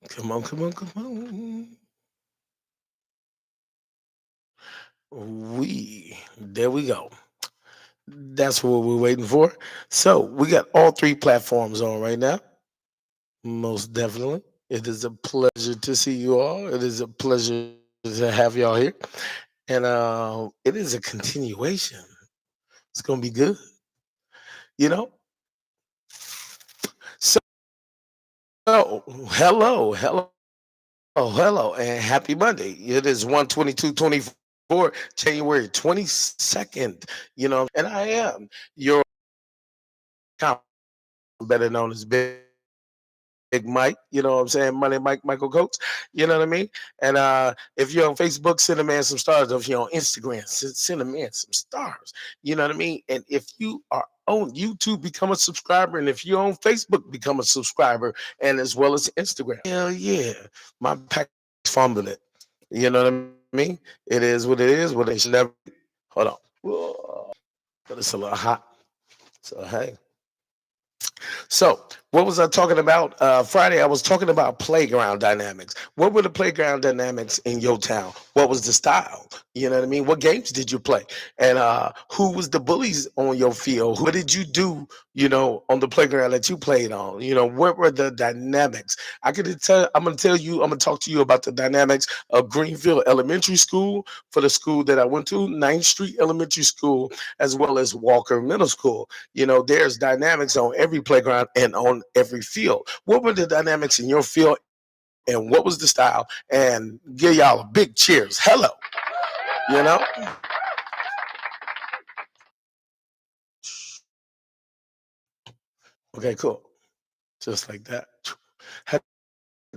Come on, come on, come on. There we go. That's what we're waiting for. So we got all three platforms on right now. Most definitely. It is a pleasure to see you all. It is a pleasure to have y'all here. And it is a continuation. It's gonna be good, you know? So hello, and happy Monday. It is 1/22/24, January 22nd, and I am your account, better known as Big Mike, you know what I'm saying? Money Mike, Michael Coates, you know what I mean? And if you're on Facebook, send a man some stars. If you're on Instagram, send a man some stars, you know what I mean? And if you are on YouTube, become a subscriber. And if you're on Facebook, become a subscriber, and as well as Instagram. Hell yeah. My pack fumbled it. You know what I mean? It is what it is. What it should never. Hold on. Whoa. But it's a little hot. So, hey. So, what was I talking about? Friday, I was talking about playground dynamics. What were the playground dynamics in your town? What was the style? You know what I mean? What games did you play? And who was the bullies on your field? What did you do, on the playground that you played on? What were the dynamics? I'm going to tell you, I'm going to talk to you about the dynamics of Greenfield Elementary School for the school that I went to, 9th Street Elementary School, as well as Walker Middle School. There's dynamics on every playground and on every field. What were the dynamics in your field and what was the style? And give y'all a big cheers. Hello. You know? Okay, cool. Just like that. Had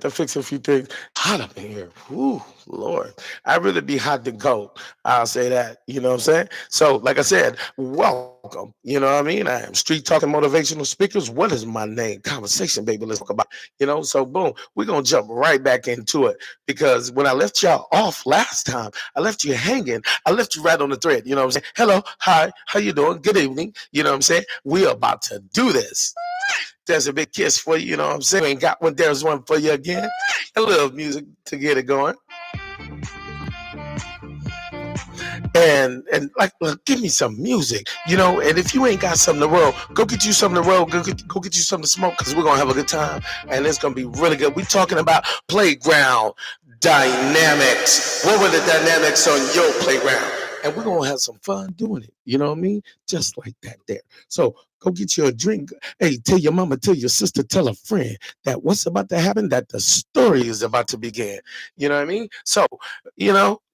to fix a few things. Hot up in here. Ooh, Lord. I'd rather be hot than cold. I'll say that. You know what I'm saying? So, like I said, welcome. You know what I mean? I am Street Talking Motivational Speakers. What is my name? Conversation, baby. Let's talk about, so boom, we're going to jump right back into it because when I left y'all off last time, I left you hanging. I left you right on the thread. You know what I'm saying? Hello, hi, how you doing? Good evening. You know what I'm saying? We're about to do this. There's a big kiss for you, you know what I'm saying? Ain't got one, there's one for you again. A little music to get it going. And like, look, give me some music, and if you ain't got something to roll, go get you something to roll, go get you something to smoke, because we're gonna have a good time and it's gonna be really good. We're talking about playground dynamics. What were the dynamics on your playground? And we're gonna have some fun doing it. You know what I mean? Just like that there. So go get you a drink. Hey, tell your mama, tell your sister, tell a friend that what's about to happen, that the story is about to begin. You know what I mean? So,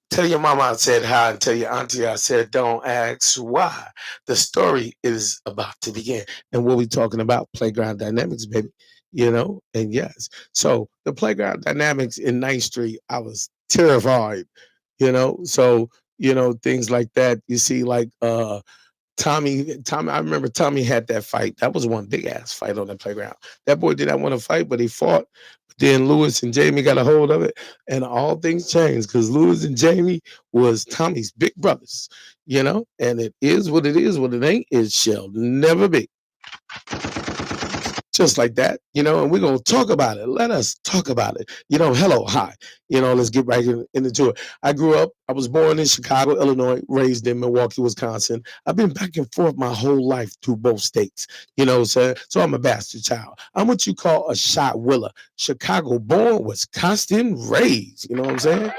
tell your mama I said hi and tell your auntie I said don't ask why. The story is about to begin. And what we talking about? Playground dynamics, baby. And yes. So the playground dynamics in 9th Street, I was terrified, So, things like that. You see, like Tommy, I remember Tommy had that fight. That was one big ass fight on the playground. That boy did not want to fight, but he fought. Then Lewis and Jamie got a hold of it, and all things changed because Lewis and Jamie was Tommy's big brothers, and it is what it is. What it ain't, it shall never be. Just like that, and we're going to talk about it. Let us talk about it. Hello, hi. Let's get right into it. I was born in Chicago, Illinois, raised in Milwaukee, Wisconsin. I've been back and forth my whole life through both states, so I'm a bastard child. I'm what you call a shot willer. Chicago born, Wisconsin raised. You know what I'm saying?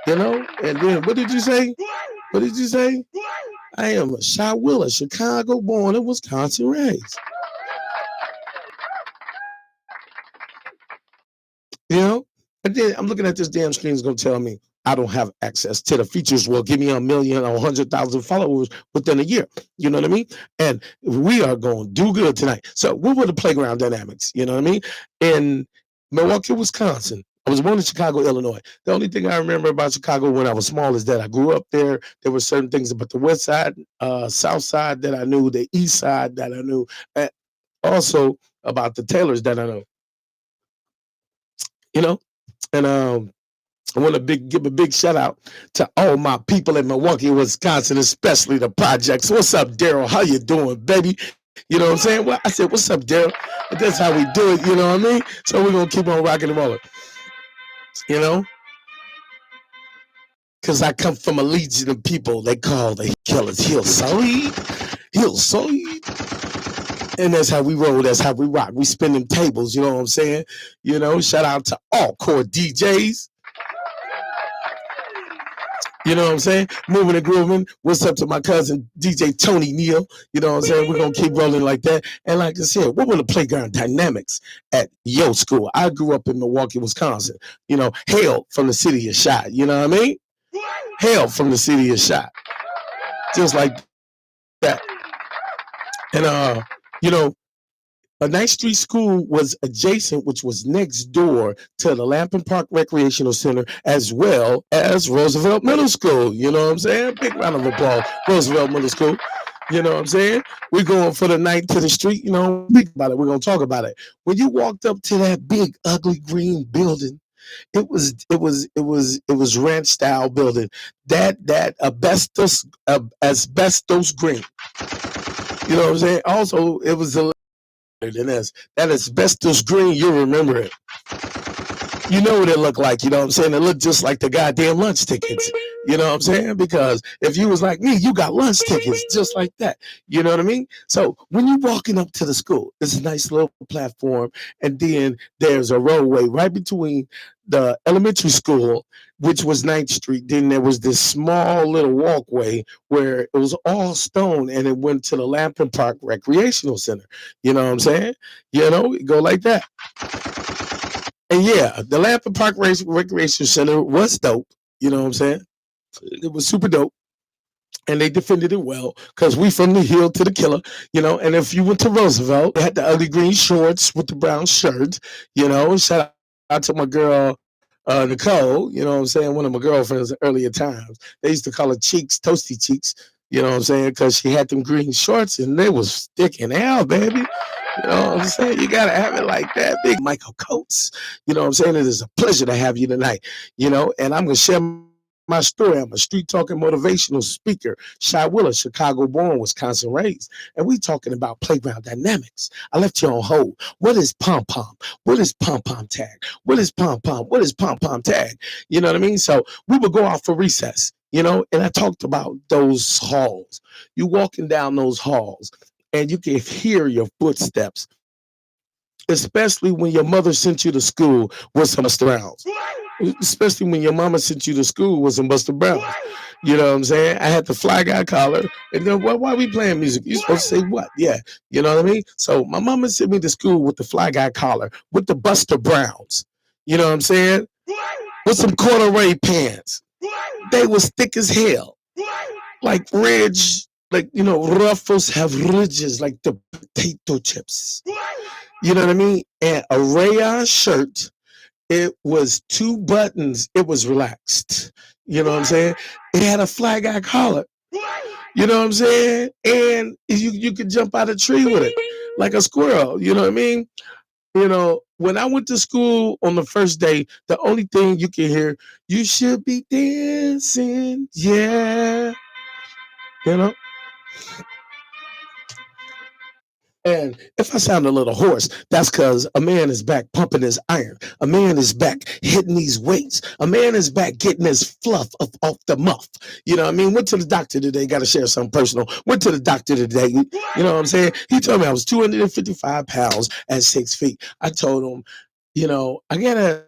And then what did you say? What did you say? I am a shot willer, Chicago born and Wisconsin raised. And then I'm looking at this damn screen, it's gonna tell me I don't have access to the features. Will give me 1,000,000 or 100,000 followers within a year. You know what I mean? And we are going to do good tonight. So what were the playground dynamics? You know what I mean? In Milwaukee, Wisconsin. I was born in Chicago, Illinois. The only thing I remember about Chicago when I was small is that I grew up there. There were certain things about the west side, south side that I knew, the east side that I knew, and also about the Taylors that I know. You know, and I want to give a big shout out to all my people in Milwaukee, Wisconsin, especially the projects. What's up, Daryl? How you doing, baby? You know what I'm saying? Well, I said, "What's up, Daryl?" And that's how we do it. You know what I mean? So we're gonna keep on rocking and rolling. You know, because I come from a legion of people they call the killers Hillside, Hillside, and that's how we roll. That's how we rock. We spin them tables. You know what I'm saying? You know, shout out to all core DJs. You know what I'm saying? Moving and grooving. What's up to my cousin DJ Tony Neal? You know what I'm saying? We're gonna keep rolling like that. And like I said, what were the playground dynamics at your school? I grew up in Milwaukee, Wisconsin. You know, hail from the city of Shot. You know what I mean? Hail from the city of Shot. Just like that. And you know, a Ninth Street School was adjacent, which was next door to the Lampin Park Recreational Center, as well as Roosevelt Middle School. You know what I'm saying? Big round of applause, Roosevelt Middle School. You know what I'm saying? We're going for the night to the street. You know, speak about it. We're gonna talk about it. When you walked up to that big, ugly green building, it was ranch style building. That asbestos green. You know what I'm saying? Also, it was a than this. That asbestos green, you remember it. You know what it looked like, you know what I'm saying? It looked just like the goddamn lunch tickets. You know what I'm saying? Because if you was like me, you got lunch tickets just like that. You know what I mean? So when you're walking up to the school, it's a nice little platform, and then there's a roadway right between the elementary school, which was Ninth Street. Then there was this small little walkway where it was all stone, and it went to the Lampin Park Recreational Center. You know what I'm saying? You know, go like that. And yeah, the Lampin Park Recreation Center was dope. You know what I'm saying? It was super dope. And they defended it well because we from the hill to the killer, you know. And if you went to Roosevelt, they had the ugly green shorts with the brown shirt, you know. Shout out to my girl Nicole, you know what I'm saying, one of my girlfriends in earlier times. They used to call her Cheeks, Toasty Cheeks, you know what I'm saying, because she had them green shorts and they was sticking out, baby. You know what I'm saying? You gotta have it like that. Big Michael Coates. You know what I'm saying? It is a pleasure to have you tonight. You know, and I'm gonna share my story. I'm a street talking motivational speaker. Shy Willer, Chicago born, Wisconsin raised. And we talking about playground dynamics. I left you on hold. What is pom pom? What is pom pom tag? What is pom pom? What is pom pom tag? You know what I mean? So we would go out for recess, you know, and I talked about those halls. You walking down those halls and you can hear your footsteps, especially when your mother sent you to school with some Buster Browns. Especially when your mama sent you to school with some Buster Browns. You know what I'm saying? I had the fly guy collar. And then why are we playing music? You supposed to say what? Yeah. You know what I mean? So my mama sent me to school with the fly guy collar, with the Buster Browns. You know what I'm saying? With some corduroy pants. They was thick as hell. Like ridge, like, you know, ruffles have ridges like the potato chips. You know what I mean? And a rayon shirt. It was two buttons. It was relaxed. You know what I'm saying? It had a flag eye collar. You know what I'm saying? And you could jump out a tree with it like a squirrel. You know what I mean? You know, when I went to school on the first day, the only thing you can hear, you should be dancing. Yeah. You know? And if I sound a little hoarse, that's because a man is back pumping his iron. A man is back hitting these weights. A man is back getting his fluff off the muff. You know what I mean? Went to the doctor today. Got to share something personal. Went to the doctor today. You know what I'm saying? He told me I was 255 pounds at 6 feet. I told him, you know, I got to,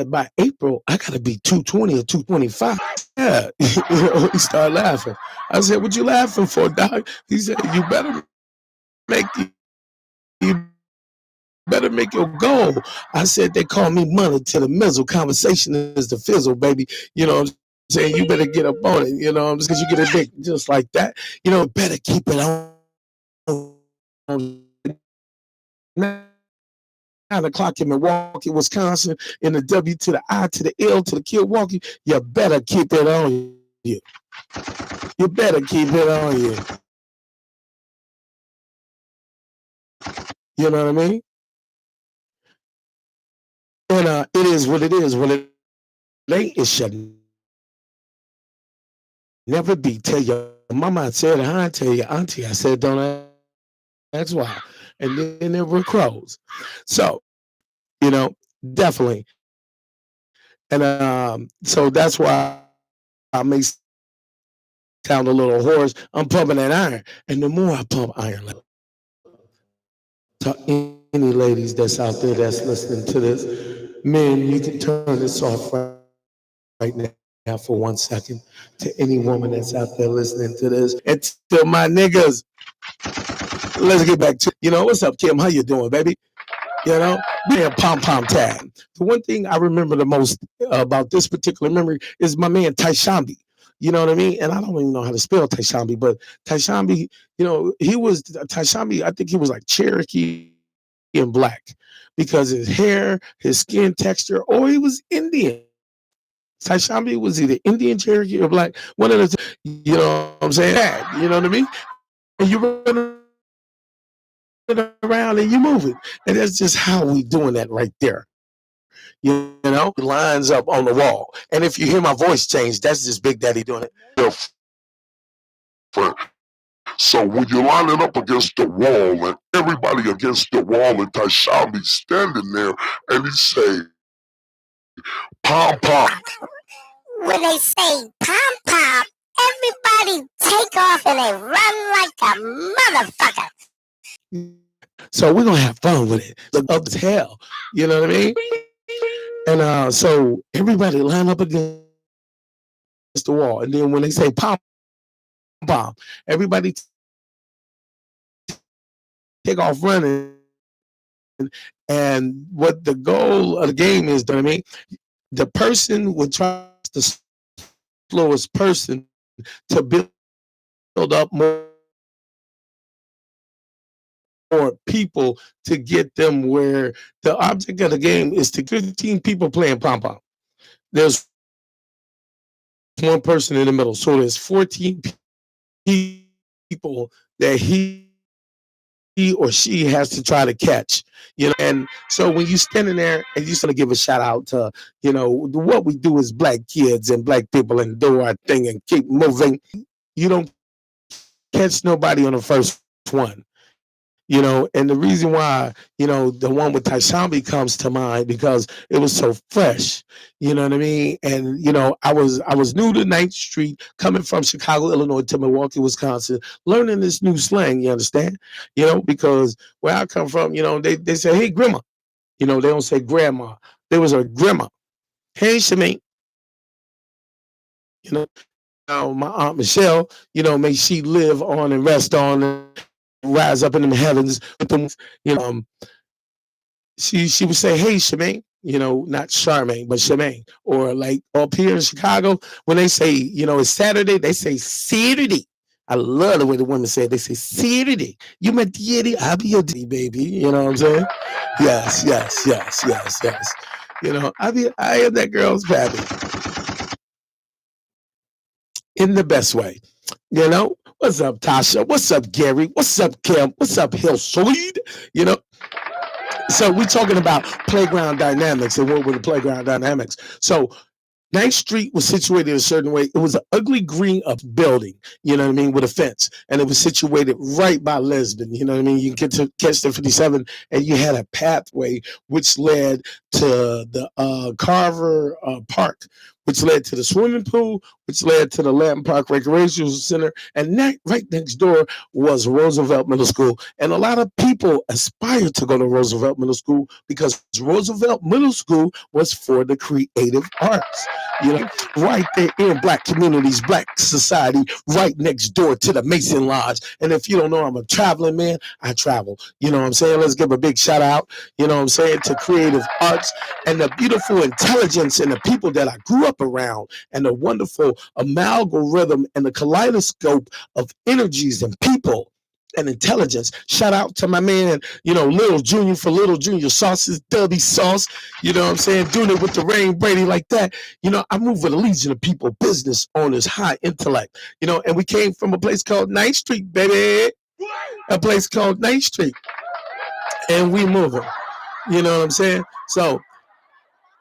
by April, I got to be 220 or 225. Yeah. You know, he started laughing. I said, what you laughing for, doc? He said, you better make you better make your goal. I said they call me money to the mizzle. Conversation is the fizzle, baby. You know what I'm saying? You better get up on it. You know what I'm saying? Because you get a dick just like that. You know, better keep it on. 9 o'clock in Milwaukee, Wisconsin, in the W to the I to the L to the Milwaukee. You better keep it on you. You better keep it on you. You know what I mean? And it is what it is. What it ain't, it should never be. Tell your mama I said hi, tell your auntie I said don't That's why. And then there were crows. So, you know, definitely. And so that's why I may sound a little hoarse. I'm pumping that iron. And the more I pump iron, to any ladies that's out there that's listening to this, men, you can turn this off right now for 1 second. To any woman that's out there listening to this, and to my niggas, let's get back to it. What's up, Kim? How you doing, baby? Pom pom tag. The one thing I remember the most about this particular memory is my man Taishambi. You know what I mean? And I don't even know how to spell Taishambi, but Taishambi, he was Taishambi. I think he was like Cherokee and black because his hair, his skin texture, or he was Indian. Taishambi was either Indian, Cherokee, or black. One of the two. You know what I'm saying? You know what I mean? And you run around and you move it, and that's just how we doing that right there. Lines up on the wall. And if you hear my voice change, that's just Big Daddy doing it. Friend. So when you're lining up against the wall and everybody against the wall and Taishambi's standing there and he say, pom pom. When they say pom pom, everybody take off and they run like a motherfucker. So we're gonna have fun with it. Look up as hell. You know what I mean? And so everybody line up against the wall. And then when they say pom pom, everybody take off running. And what the goal of the game is, you know what I mean? The person would try to be the slowest person to build up more people to get them where the object of the game is to get 15 people playing pom pom. There's one person in the middle, so there's 14 people that he or she has to try to catch. And so when you standing there and you just want to give a shout out to, what we do is black kids and black people and do our thing and keep moving. You don't catch nobody on the first one. And the reason why, the one with Taishambi comes to mind because it was so fresh. You know what I mean? And I was new to Ninth Street, coming from Chicago, Illinois to Milwaukee, Wisconsin, learning this new slang. You understand? Because where I come from, they say, "Hey, grandma." They don't say grandma. They was a grandma. Hey, Shemaine. Now my aunt Michelle, may she live on and rest on and rise up in them heavens with them. She would say, "Hey, Shemaine," not Charmaine, but Shemaine. Or like up here in Chicago, when they say, it's Saturday, they say Saturday. I love the way the women say it. They say Saturday. You my daddy, I'll be your daddy, baby. You know what I'm saying? Yes, yes, yes, yes, yes. I am that girl's pappy in the best way. What's up, Tasha? What's up, Gary? What's up, Kim? What's up, Hillside? You know, so we're talking about playground dynamics and what were the playground dynamics. So Ninth Street was situated a certain way. It was an ugly green up building, you know what I mean, with a fence. And it was situated right by Lisbon, you know what I mean? You can get to catch the 57 and you had a pathway which led to the Carver Park, which led to the swimming pool, which led to the Latin Park Recreational Center. And right next door was Roosevelt Middle School. And a lot of people aspired to go to Roosevelt Middle School because Roosevelt Middle School was for the creative arts. Right there in black communities, black society, right next door to the Mason Lodge. And if you don't know, I'm a traveling man. I travel. You know what I'm saying? Let's give a big shout out, to creative arts and the beautiful intelligence and the people that I grew up around and the wonderful amalgam and the kaleidoscope of energies and people and intelligence. Shout out to my man, Little Junior for Little Junior Sauces, Dubby Sauce. You know what I'm saying? Doing it with the Rain Brady like that. I move with a legion of people, business owners, high intellect. And we came from a place called Ninth Street, baby. A place called Ninth Street. And we moving. You know what I'm saying? So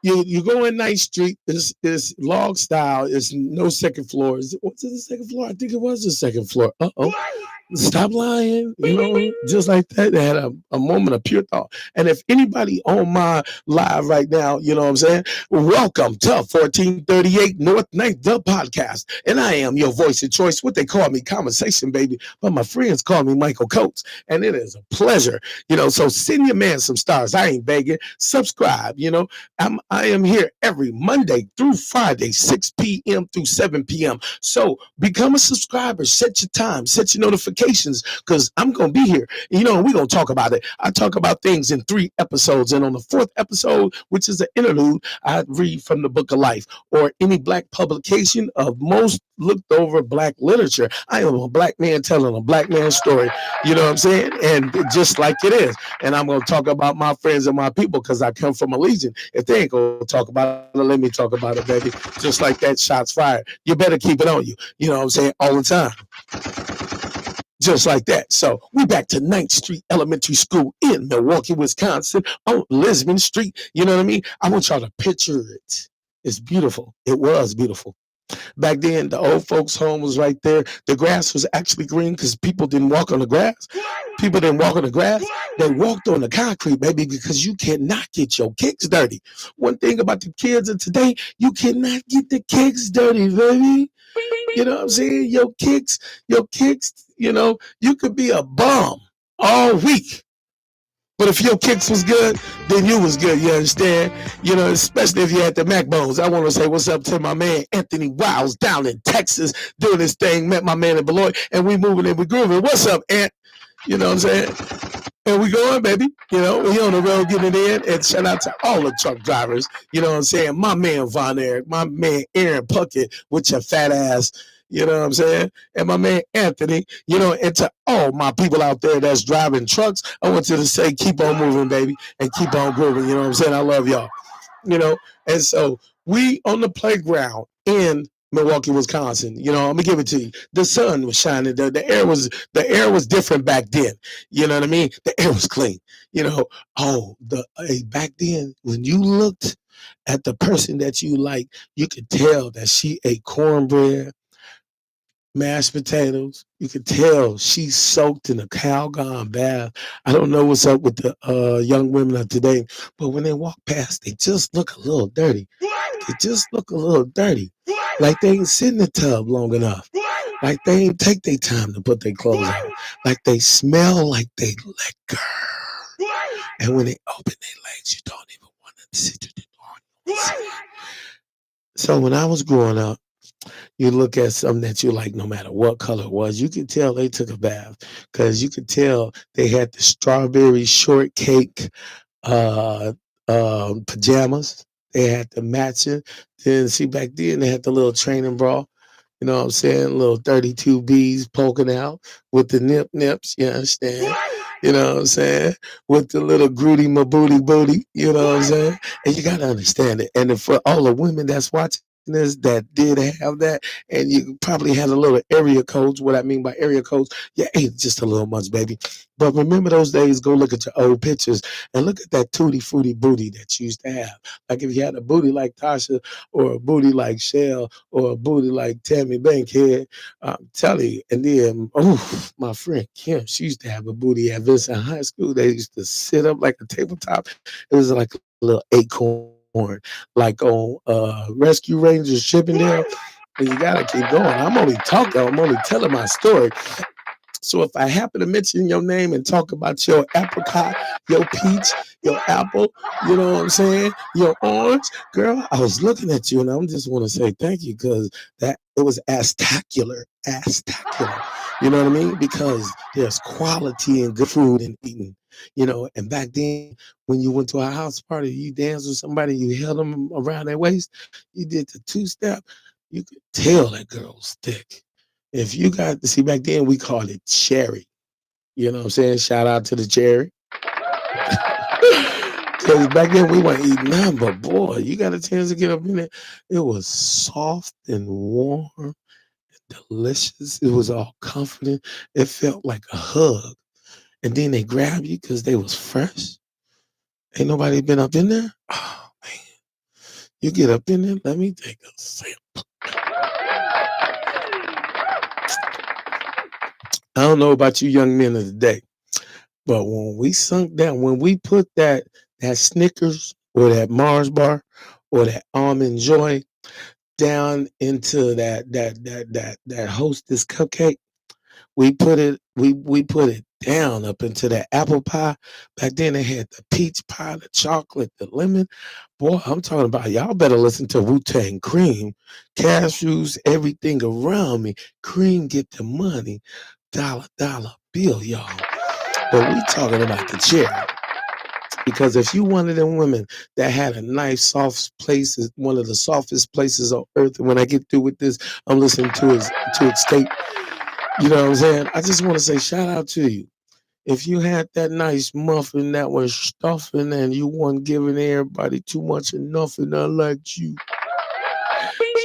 you go in Ninth Street, it's log style, it's no second floor. What's it the second floor? I think it was the second floor. Uh-oh. Stop lying, just like that. They had a moment of pure thought. And if anybody on my live right now, you know what I'm saying? Welcome to 1438 North Ninth, the podcast. And I am your voice of choice, what they call me, conversation baby. But my friends call me Michael Coates. And it is a pleasure, so send your man some stars. I ain't begging. Subscribe, I am here every Monday through Friday, 6 p.m. through 7 p.m. So become a subscriber, set your time, set your notifications, because I'm going to be here. And we're going to talk about it. I talk about things in 3 episodes. And on the 4th episode, which is an interlude, I read from the Book of Life or any Black publication of most looked over Black literature. I am a Black man telling a Black man's story. You know what I'm saying? And just like it is. And I'm going to talk about my friends and my people because I come from a legion. If they ain't going to talk about it, let me talk about it, baby. Just like that, shots fired. You better keep it on you. You know what I'm saying? All the time. Just like that. So we back to 9th Street Elementary School in Milwaukee, Wisconsin on Lisbon Street. You know what I mean? I want y'all to picture it. It's beautiful. It was beautiful. Back then, the old folks' home was right there. The grass was actually green because people didn't walk on the grass. People didn't walk on the grass. They walked on the concrete, baby, because you cannot get your kicks dirty. One thing about the kids of today, you cannot get the kicks dirty, baby. You know what I'm saying? Your kicks, you could be a bum all week. But if your kicks was good, then you was good, you understand? Especially if you had the Mac bones. I want to say what's up to my man Anthony Wiles down in Texas doing this thing. Met my man in Beloit, and we moving and we grooving. What's up, Ant? You know what I'm saying? And we going, baby. We on the road getting it in. And shout out to all the truck drivers. You know what I'm saying? My man Von Eric, my man Aaron Puckett with your fat ass. You know what I'm saying? And my man Anthony, and to all my people out there that's driving trucks, I want you to say, keep on moving, baby, and keep on grooving. You know what I'm saying? I love y'all. And so we on the playground in Milwaukee, Wisconsin. I'm gonna give it to you. The sun was shining. The air was different back then. You know what I mean? The air was clean. Back then when you looked at the person that you like, you could tell that she ate cornbread, mashed potatoes. You could tell she's soaked in a Calgon bath. I don't know what's up with the young women of today, but when they walk past, they just look a little dirty. They just look a little dirty. Like they ain't sit in the tub long enough. Like they ain't take their time to put their clothes on. Like they smell like they liquor. And when they open their legs, you don't even want to sit on. So when I was growing up, you look at something that you like, no matter what color it was, you could tell they took a bath because you could tell they had the strawberry shortcake pajamas. They had the matching. Then see back then they had the little training bra. You know what I'm saying? Little 32 B's poking out with the nips. You understand? You know what I'm saying? With the little grooty my booty. You know what I'm saying? And you gotta understand it. And for all the women that's watching this that did have that, and you probably had a little area codes. What I mean by area codes, you ate just a little much, baby. But remember those days, go look at your old pictures and look at that tutti frutti booty that you used to have. Like if you had a booty like Tasha or a booty like Shell or a booty like Tammy Bankhead, I'm telling you. And then, my friend Kim, she used to have a booty at Vincent High School. They used to sit up like a tabletop. It was like a little acorn, like on Rescue Rangers Chippendale. And you gotta keep going. I'm only talking. I'm only telling my story. So if I happen to mention your name and talk about your apricot, your peach, your apple, you know what I'm saying, your orange, girl, I was looking at you and I just want to say thank you because that it was astacular. You know what I mean? Because there's quality and good food in eating. And back then when you went to a house party, you danced with somebody, you held them around their waist, you did the 2-step, you could tell that girl was thick. If you got to see back then, we called it cherry. You know what I'm saying? Shout out to the cherry. Because back then we weren't eating none, but boy, you got a chance to get up in it. It was soft and warm and delicious. It was all comforting. It felt like a hug. And then they grab you because they was fresh. Ain't nobody been up in there? Oh, man. You get up in there, let me take a sip. I don't know about you young men of the day, but when we sunk down, when we put that Snickers or that Mars bar or that almond joy down into that Hostess cupcake, we put it down up into that apple pie. Back then they had the peach pie, the chocolate, the lemon. Boy, I'm talking about y'all better listen to Wu Tang Cream. Cashews, everything around me. Cream get the money. Dollar bill, y'all. But we talking about the cherry. Because if you one of them women that had a nice soft places, one of the softest places on earth, and when I get through with this, I'm listening to escape. You know what I'm saying? I just want to say shout out to you. If you had that nice muffin that was stuffing and you weren't giving everybody too much of nothing, unlike you,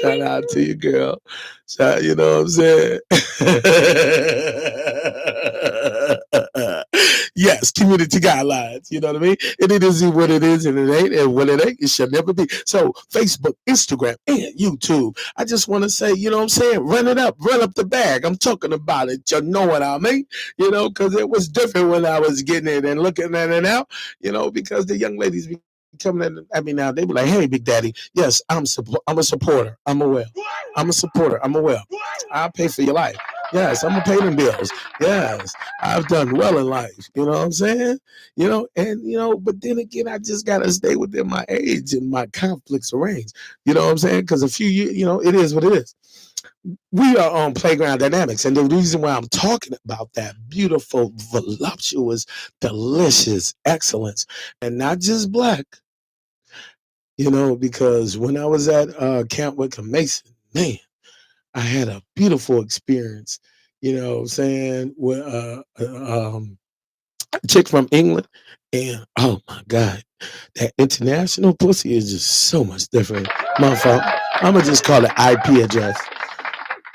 shout out to you, girl. You know what I'm saying? Yes, community guidelines. You know what I mean? And it is what it is, and it ain't, and what it ain't, it shall never be. So, Facebook, Instagram, and YouTube. I just want to say, you know what I'm saying? Run up the bag. I'm talking about it. You know what I mean? You know, because it was different when I was getting it and looking at it now, you know, because the young ladies be coming at me now. They be like, "Hey, Big Daddy, yes, I'm a supporter. I'm aware. I'm a supporter. I'm aware. I'll pay for your life. Yes, I'm gonna pay them bills. Yes, I've done well in life. You know what I'm saying? You know, and you know, but then again, I just gotta stay within my age and my conflicts of range. You know what I'm saying? Because a few years, you know, it is what it is. We are on Playground Dynamics, and the reason why I'm talking about that beautiful, voluptuous, delicious excellence, and not just black, you know, because when I was at Camp Wickham Mason, man, I had a beautiful experience. You know what I'm saying? With a chick from England, and oh my God, that international pussy is just so much different. My fault. I'm gonna just call it IP address.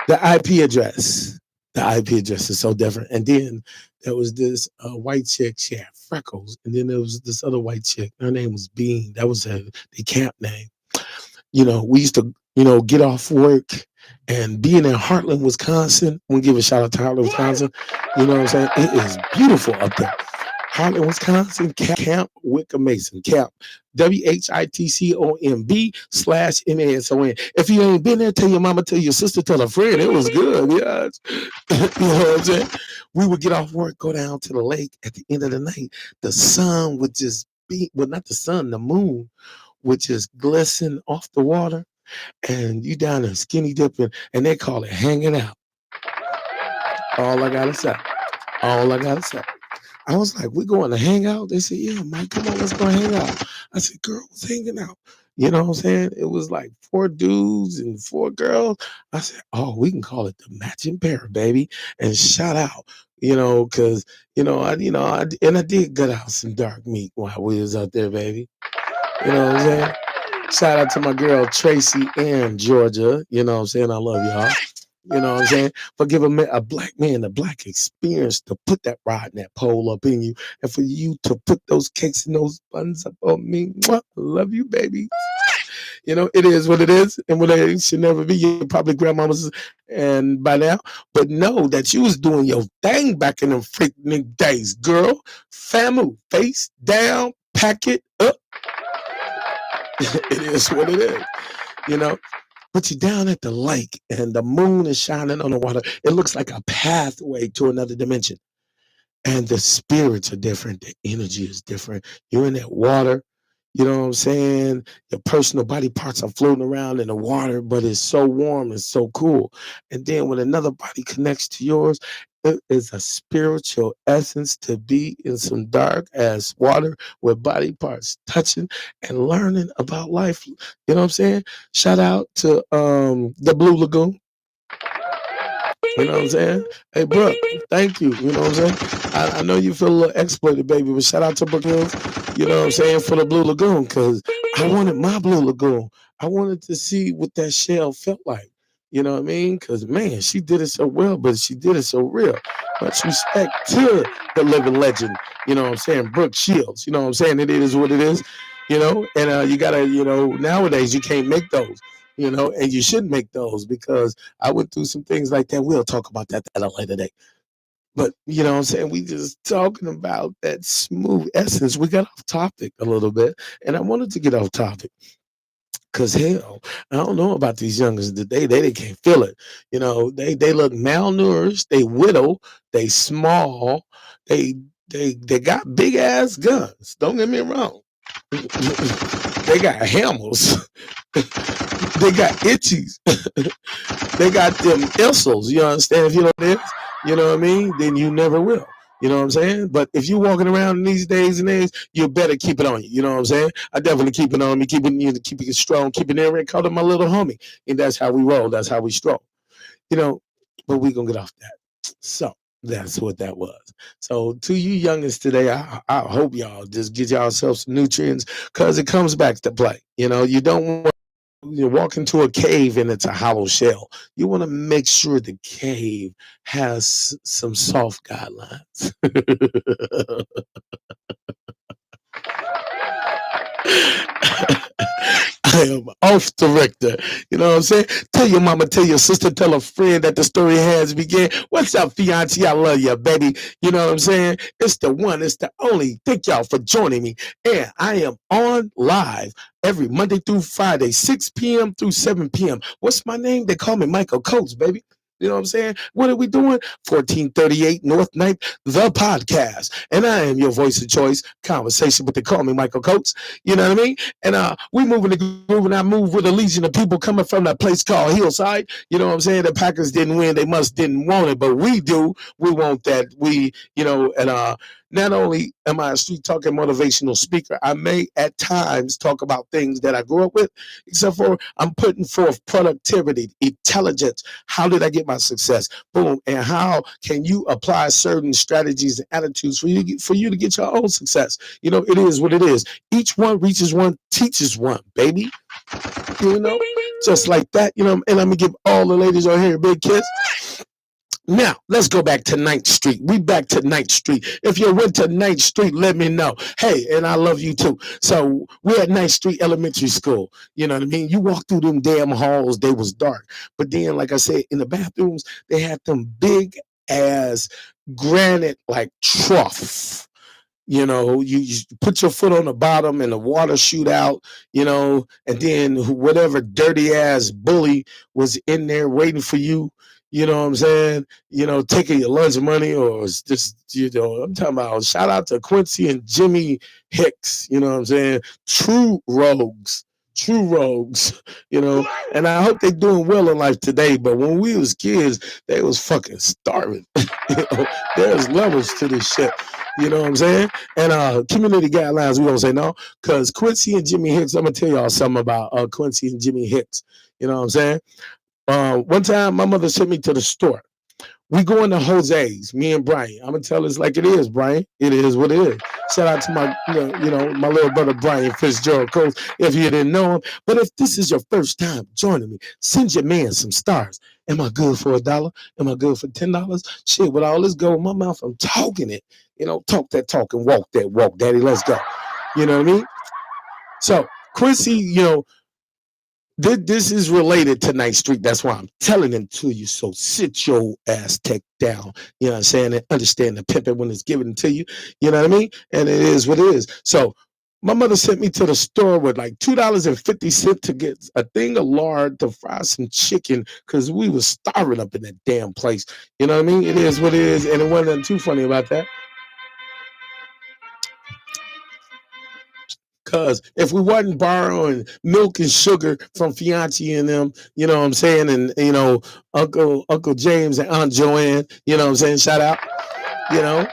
The IP address. The IP address is so different. And then there was this white chick. She had freckles, and then there was this other white chick. Her name was Bean. That was the camp name. You know, we used to, you know, get off work and being in Heartland, Wisconsin. We give a shout out to Heartland, Wisconsin. You know what I'm saying? It is beautiful up there. Heartland, Wisconsin, Camp Wickham Mason, Camp WHITCOMB/MASON. If you ain't been there, tell your mama, tell your sister, tell a friend. It was good. Yes. You know what I'm saying? We would get off work, go down to the lake at the end of the night. The sun would just be, well, not the sun, the moon would just glisten off the water, and you down there skinny dipping, and they call it hanging out. All I gotta say. All I gotta say. I was like, "We going to hang out?" They said, "Yeah, Mike, come on, let's go hang out." I said, "Girl, what's hanging out?" You know what I'm saying? It was like 4 dudes and 4 girls. I said, "Oh, we can call it the matching pair, baby." And shout out, you know, because and I did gut out some dark meat while we was out there, baby. You know what I'm saying? Shout out to my girl Tracy and Georgia. You know what I'm saying? I love y'all. You know what I'm saying? For giving a black man the black experience to put that rod and that pole up in you, and for you to put those cakes and those buns up on me. Mwah, I love you, baby. You know, it is what it is, and what it should never be. You're probably grandmamas and by now, but know that you was doing your thing back in them freaking days, girl. Famu, face down, pack it up. It is what it is. You know, but you're down at the lake and the moon is shining on the water. It looks like a pathway to another dimension. And the spirits are different. The energy is different. You're in that water. You know what I'm saying? Your personal body parts are floating around in the water, but it's so warm and so cool. And then when another body connects to yours, it is a spiritual essence to be in some dark ass water with body parts touching and learning about life. You know what I'm saying? Shout out to the Blue Lagoon. You know what I'm saying? Hey, Brooke, thank you. You know what I'm saying? I know you feel a little exploited, baby, but shout out to Brooke Hills, you know what I'm saying, for the Blue Lagoon, because I wanted my Blue Lagoon. I wanted to see what that shell felt like. You know what I mean? Because, man, she did it so well, but she did it so real. Much respect to the living legend, you know what I'm saying, Brooke Shields. You know what I'm saying? It is what it is, you know, and you got to, you know, nowadays you can't make those, you know, and you should make those because I went through some things like that. We'll talk about that at a later date. But you know what I'm saying? We just talking about that smooth essence. We got off topic a little bit, and I wanted to get off topic. Cause hell, I don't know about these youngers today. They can't feel it. You know, they look malnourished, they widow, they small, they they got big ass guns. Don't get me wrong. They got hammers. They got itchies. They got them insoles. You understand? If you know this, you know what I mean? Then you never will. You know what I'm saying? But if you're walking around in these days and age, you better keep it on you. You know what I'm saying? I definitely keep it on me, keeping it strong, keeping it in. Call him my little homie. And that's how we roll. That's how we stroll. You know, but we gonna get off that. So that's what that was. So to you youngins today, I hope y'all just get yourselves some nutrients because it comes back to play. You know, you don't want you walk into a cave and it's a hollow shell. You want to make sure the cave has some soft guidelines. I am off director. You know what I'm saying? Tell your mama, tell your sister, tell a friend that the story has begun. What's up, fiance? I love you, baby. You know what I'm saying? It's the one, it's the only. Thank y'all for joining me. And I am on live every Monday through Friday, 6 p.m. through 7 p.m. What's my name? They call me Michael Coates, baby. You know what I'm saying? What are we doing? 1438 North Ninth, the podcast. And I am your voice of choice, conversation, but they call me Michael Coates. You know what I mean? And we moving the groove, and I move with a legion of people coming from that place called Hillside. You know what I'm saying? The Packers didn't win. They didn't want it, but we do. We want that. And not only am I a street talking motivational speaker, I may at times talk about things that I grew up with, except for I'm putting forth productivity, intelligence. How did I get my success? Boom. And how can you apply certain strategies and attitudes for you to get your own success? You know, it is what it is. Each one reaches one, teaches one, baby. You know, just like that, you know, and let me give all the ladies on here a big kiss. Now, let's go back to 9th Street. We back to 9th Street. If you went to 9th Street, let me know. Hey, and I love you too. So we're at 9th Street Elementary School. You know what I mean? You walk through them damn halls, they was dark. But then, like I said, in the bathrooms, they had them big ass granite like trough. You know, you put your foot on the bottom and the water shoot out, you know, and then whatever dirty ass bully was in there waiting for you, you know what I'm saying? You know, taking your lunch money or just, you know, I'm talking about shout out to Quincy and Jimmy Hicks, you know what I'm saying? True rogues. True rogues, you know, and I hope they're doing well in life today. But when we was kids, they was fucking starving. You know, there's levels to this shit. You know what I'm saying? And community guidelines, we don't say no, because Quincy and Jimmy Hicks, I'm gonna tell y'all something about Quincy and Jimmy Hicks. You know what I'm saying? One time my mother sent me to the store. We going to Jose's, me and Brian. I'm gonna tell this like it is, Brian. It is what it is. Shout out to my, my little brother Brian Fitzgerald Coates, if you didn't know him. But if this is your first time joining me, send your man some stars. Am I good for $1? Am I good for $10? Shit, with all this gold in my mouth, I'm talking it. You know, talk that talk and walk that walk, daddy. Let's go. You know what I mean? So Quincy, you know, this is related to 9th Street. That's why I'm telling it to you. So sit your ass tech down. You know what I'm saying? And understand the pimping when it's given to you. You know what I mean? And it is what it is. So my mother sent me to the store with like $2.50 to get a thing of lard to fry some chicken because we was starving up in that damn place. You know what I mean? It is what it is. And it wasn't nothing too funny about that. Because if we wasn't borrowing milk and sugar from Fianchi and them, you know what I'm saying? And, you know, Uncle James and Aunt Joanne, you know what I'm saying? Shout out, you know.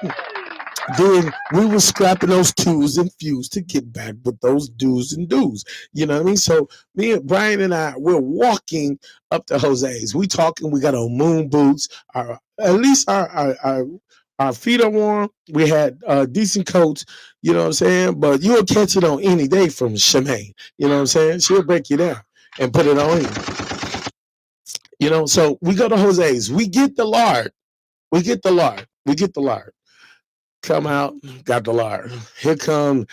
Then we were scrapping those twos and fews to get back with those do's and do's. You know what I mean? So me and Brian and I, we're walking up to Jose's. We talking, we got on moon boots. At least our feet are warm. We had decent coats, you know what I'm saying? But you'll catch it on any day from Shemaine. You know what I'm saying? She'll break you down and put it on you. You know, so we go to Jose's. We get the lard. We get the lard. Come out, got the lard. Here come,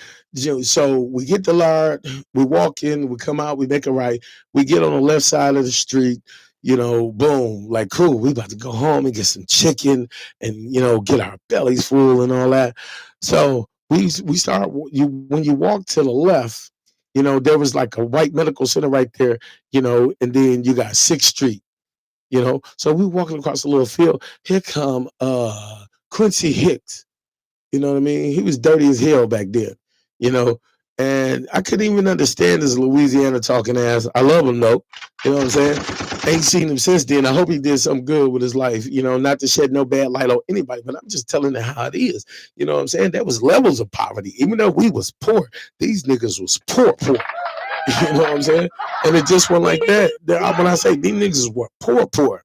so we get the lard, we walk in, we come out, we make a right, we get on the left side of the street, boom, like cool. We about to go home and get some chicken and get our bellies full and all that. So we start you when you walk to the left, there was like a white medical center right there, and then you got Sixth Street, So we walking across the little field. Here come Quincy Hicks. You know what I mean? He was dirty as hell back then, you know. And I couldn't even understand his Louisiana talking ass. I love him though. You know what I'm saying? Ain't seen him since then. I hope he did something good with his life, not to shed no bad light on anybody, but I'm just telling it how it is. You know what I'm saying? There was levels of poverty. Even though we was poor, these niggas was poor, poor. You know what I'm saying? And it just went like that. When I say these niggas were poor, poor,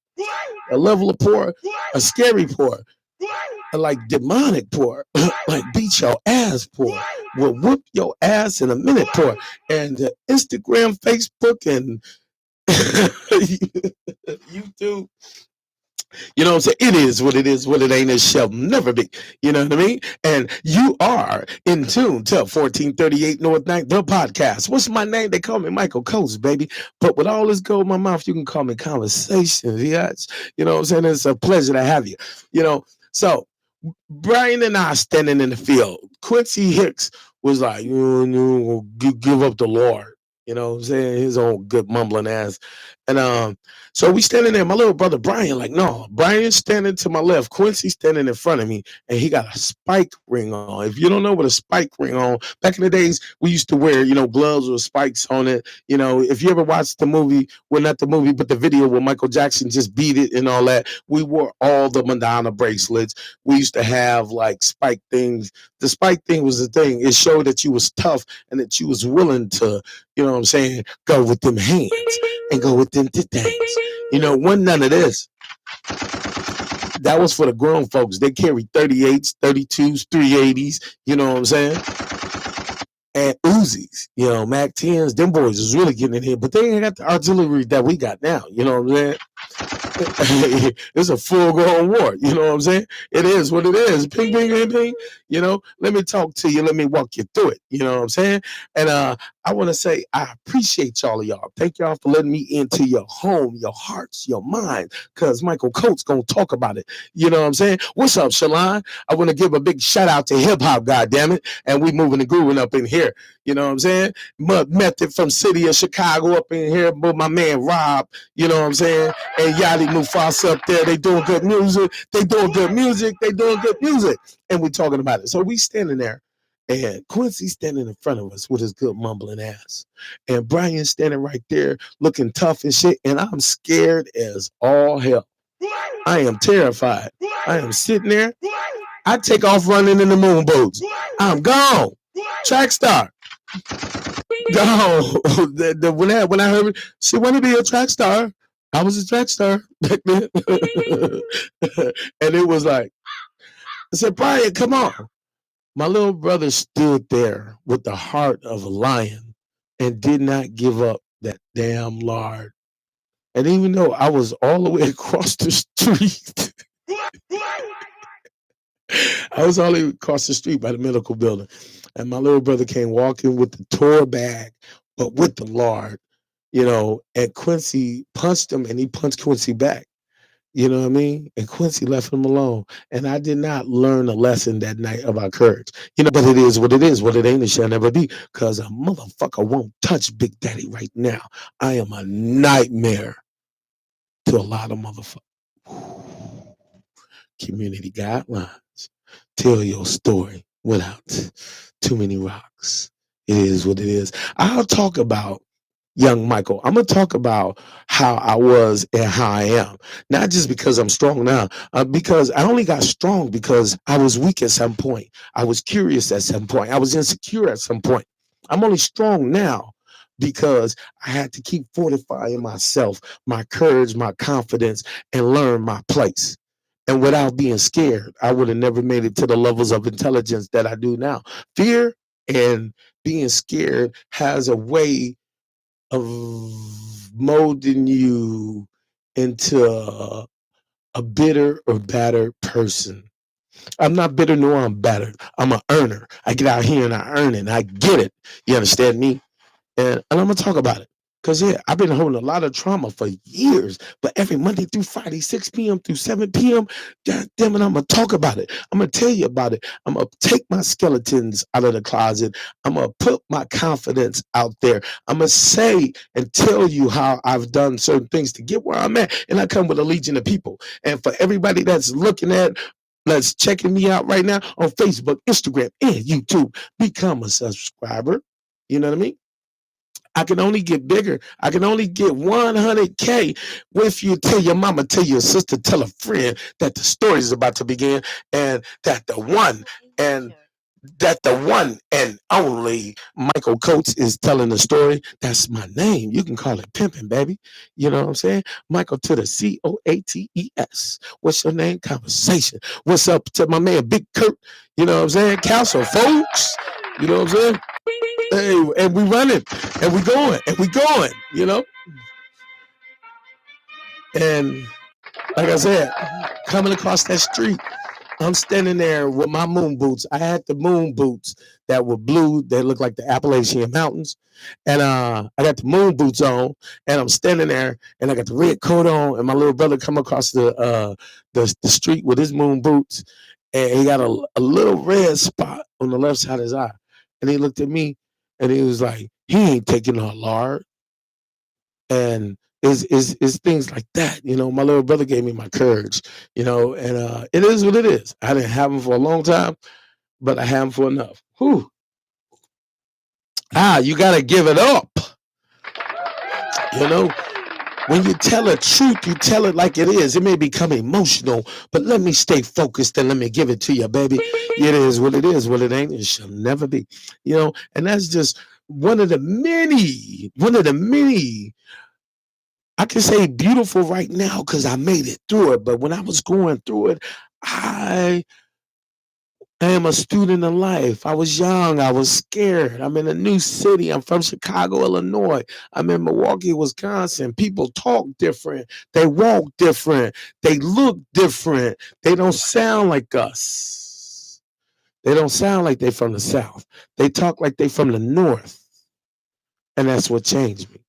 a level of poor, a scary poor, like demonic poor, like beat your ass poor, will whoop your ass in a minute poor. And Instagram, Facebook, and YouTube, you know what I'm saying? It is what it is, what it ain't, it shall never be. You know what I mean? And you are in tune to 1438 North Ninth, the podcast. What's my name? They call me Michael Coates, baby. But with all this gold in my mouth, you can call me Conversations. Yeah, you know what I'm saying? It's a pleasure to have you. So Brian and I standing in the field. Quincy Hicks was like, give up the Lord. You know what I'm saying? His own good mumbling ass. And so we standing there. My little brother Brian, like, no, Brian's standing to my left. Quincy standing in front of me, and he got a spike ring on. If you don't know what a spike ring on, back in the days, we used to wear, gloves with spikes on it. If you ever watched the movie, well, not the movie, but the video where Michael Jackson just beat it and all that, we wore all the Madonna bracelets. We used to have like spike things. The spike thing was the thing. It showed that you was tough and that you was willing to, you know what I'm saying, go with them hands and go with them things. Wasn't none of this. That was for the grown folks. They carried 38s, 32s, 380s, you know what I'm saying? And Uzis, Mac 10s. Them boys is really getting in here, but they ain't got the artillery that we got now, you know what I'm saying? It's a full-grown war. You know what I'm saying? It is what it is. Ping, ping, ping, ping. Let me talk to you. Let me walk you through it. You know what I'm saying? And I want to say I appreciate all of y'all. Thank y'all for letting me into your home, your hearts, your mind, because Michael Coates going to talk about it. You know what I'm saying? What's up, Shalon? I want to give a big shout-out to hip-hop, goddammit. And we moving and grooving up in here. You know what I'm saying? Method from city of Chicago up in here. But my man Rob, you know what I'm saying? And Yachty Mufasa up there. They doing good music. They doing good music. They doing good music. And we talking about it. So we standing there. And Quincy standing in front of us with his good mumbling ass. And Brian standing right there looking tough and shit. And I'm scared as all hell. I am terrified. I am sitting there. I take off running in the moon boots. I'm gone. Track star. Gone. When I heard she wanted to be a track star, I was a track star back then. And it was like, I said, Brian, come on. My little brother stood there with the heart of a lion and did not give up that damn lard. And even though I was all the way across the street, I was all the way across the street by the medical building. And my little brother came walking with the tour bag, but with the lard, and Quincy punched him and he punched Quincy back. You know what I mean? And Quincy left him alone. And I did not learn a lesson that night about courage. But it is what it is. What it ain't, it shall never be. Because a motherfucker won't touch Big Daddy right now. I am a nightmare to a lot of motherfuckers. Community guidelines. Tell your story without too many rocks. It is what it is. I'll talk about young Michael. I'm going to talk about how I was and how I am. Not just because I'm strong now, because I only got strong because I was weak at some point. I was curious at some point. I was insecure at some point. I'm only strong now because I had to keep fortifying myself, my courage, my confidence, and learn my place. And without being scared, I would have never made it to the levels of intelligence that I do now. Fear and being scared has a way of molding you into a bitter or battered person. I'm not bitter nor I'm battered. I'm an earner. I get out here and I earn it and I get it. You understand me? And I'm going to talk about it. Cause yeah, I've been holding a lot of trauma for years, but every Monday through Friday, 6 p.m. through 7 p.m., God damn it, I'm gonna talk about it. I'm gonna tell you about it. I'm gonna take my skeletons out of the closet. I'm gonna put my confidence out there. I'm gonna say and tell you how I've done certain things to get where I'm at. And I come with a legion of people. And for everybody that's looking at, that's checking me out right now on Facebook, Instagram, and YouTube, become a subscriber. You know what I mean? I can only get bigger. I can only get 100K if you tell your mama, tell your sister, tell a friend that the story is about to begin, and and that the one and only Michael Coates is telling the story. That's my name. You can call it pimping, baby. You know what I'm saying? Michael to the Coates. What's your name? Conversation. What's up to my man Big Kurt? You know what I'm saying? Council folks. You know what I'm saying? Hey, and we running, and we going, and we going, you know. And like I said, coming across that street, I'm standing there with my moon boots. I had the moon boots that were blue. They look like the Appalachian Mountains. And I got the moon boots on, and I'm standing there, and I got the red coat on, and my little brother come across the street with his moon boots, and he got a little red spot on the left side of his eye. And he looked at me, and he was like, he ain't taking no lard. And is things like that. You know, my little brother gave me my courage, you know, and it is what it is. I didn't have them for a long time, but I have them for enough. Whew. You gotta give it up. You know, when you tell a truth, you tell it like it is. It may become emotional, but let me stay focused and let me give it to you, baby. It is what it is. What it ain't, it shall never be. You know, and that's just one of the many I can say beautiful right now because I made it through it. But when I was going through it, I am a student of life. I was young. I was scared. I'm in a new city. I'm from Chicago, Illinois. I'm in Milwaukee, Wisconsin. People talk different. They walk different. They look different. They don't sound like us. They don't sound like they from the South. They talk like they from the North. And that's what changed me.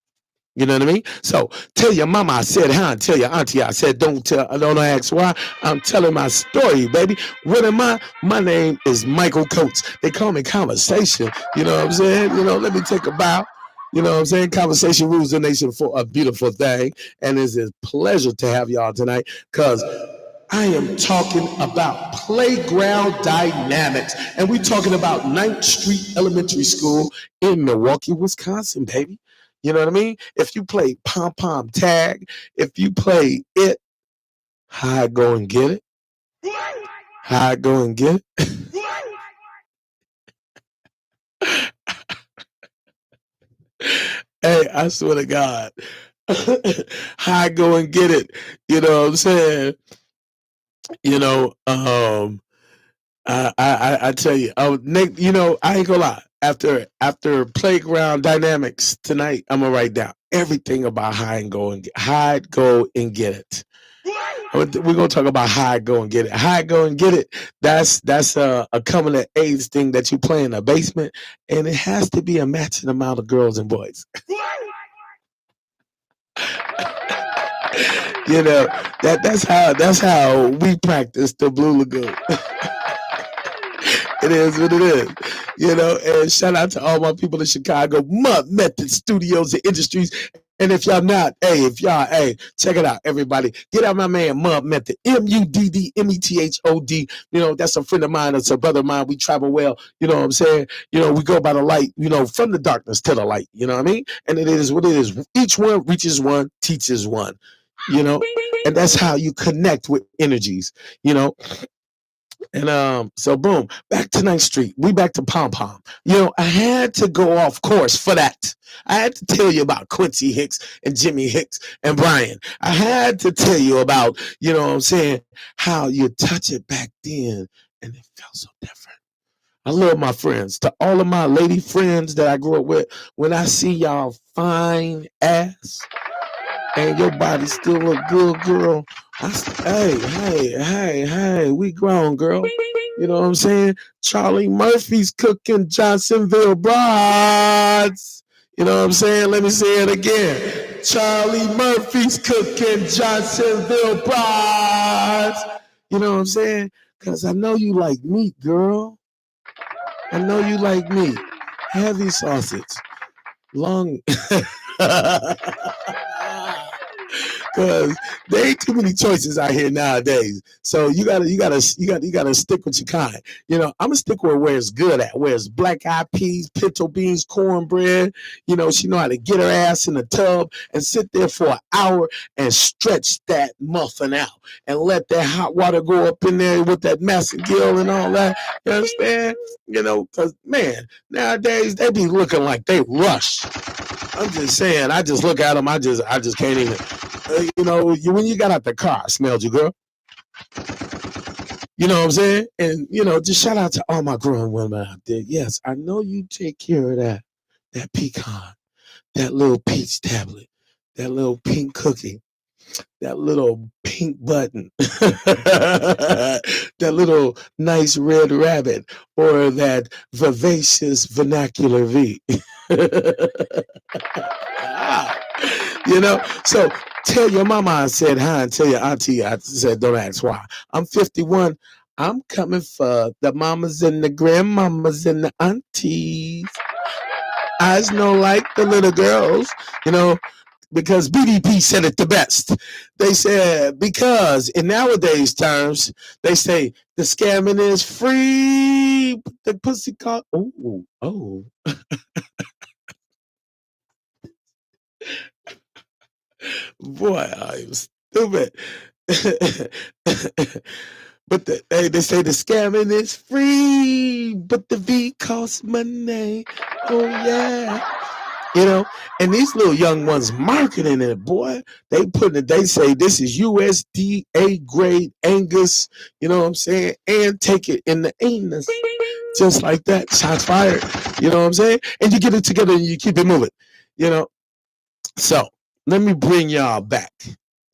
You know what I mean? So tell your mama I said hi, and tell your auntie I said don't ask why. I'm telling my story, baby. What am I? My name is Michael Coates. They call me Conversation. You know what I'm saying? You know, let me take a bow. You know what I'm saying? Conversation rules the nation for a beautiful thing. And it's a pleasure to have y'all tonight because I am talking about playground dynamics. And we're talking about 9th Street Elementary School in Milwaukee, Wisconsin, baby. You know what I mean? If you play pom pom tag, if you play it, how I go and get it, how I go and get it. Hey, I swear to God, how I go and get it. You know what I'm saying? You know, I tell you, Nick, you know, I ain't gonna lie. After playground dynamics tonight, I'm gonna write down everything about how I go and get it. We're gonna talk about how I go and get it. How I go and get it. That's a coming of age thing that you play in a basement, and it has to be a matching amount of girls and boys. You know that's how we practice the Blue Lagoon. It is what it is, you know. And shout out to all my people in Chicago, Mud Method Studios and Industries. And if y'all not, hey, check it out, everybody. Get out my man, Mud Method, MUDDMETHOD. You know, that's a friend of mine. That's a brother of mine. We travel well. You know what I'm saying? You know, we go by the light. You know, from the darkness to the light. You know what I mean? And it is what it is. Each one reaches one, teaches one. You know, and that's how you connect with energies. You know, and so boom, back to 9th Street. We back to Pom Pom. You know, I had to go off course for that. I had to tell you about Quincy Hicks and Jimmy Hicks and Brian. I had to tell you about, you know what I'm saying, how you touch it back then and it felt so different. I love my friends. To all of my lady friends that I grew up with, when I see y'all fine ass and your body still look good, girl. Hey, we grown, girl. You know what I'm saying? Charlie Murphy's cooking Johnsonville broads. You know what I'm saying? Let me say it again. Charlie Murphy's cooking Johnsonville brats. You know what I'm saying? Because I know you like meat, girl. I know you like meat. Heavy sausage. Long. Cause there ain't too many choices out here nowadays. So you gotta stick with your kind. I'm gonna stick with where it's good at, where it's black eyed peas, pinto beans, cornbread. She know how to get her ass in the tub and sit there for an hour and stretch that muffin out and let that hot water go up in there with that massagill and all that. You understand? Cause man, nowadays they be looking like they rush. I'm just saying. I just look at them. I just can't even. When you got out the car, I smelled you, girl. You know what I'm saying? And just shout out to all my grown women out there. Yes, I know you take care of that pecan, that little peach tablet, that little pink cookie, that little pink button, that little nice red rabbit, or that vivacious vernacular V. So tell your mama I said hi and tell your auntie I said don't ask why. I'm 51. I'm coming for the mamas and the grandmamas and the aunties. I know like the little girls, because BDP said it the best. They said, because in nowadays terms, they say the scamming is free. The pussy call. Oh. Boy, I'm stupid. But they say the scamming is free, but the V costs money. Oh yeah. And these little young ones marketing it, boy. They say this is USDA grade Angus, you know what I'm saying? And take it in the anus. Just like that. Shots fired. You know what I'm saying? And you get it together and you keep it moving. So let me bring y'all back.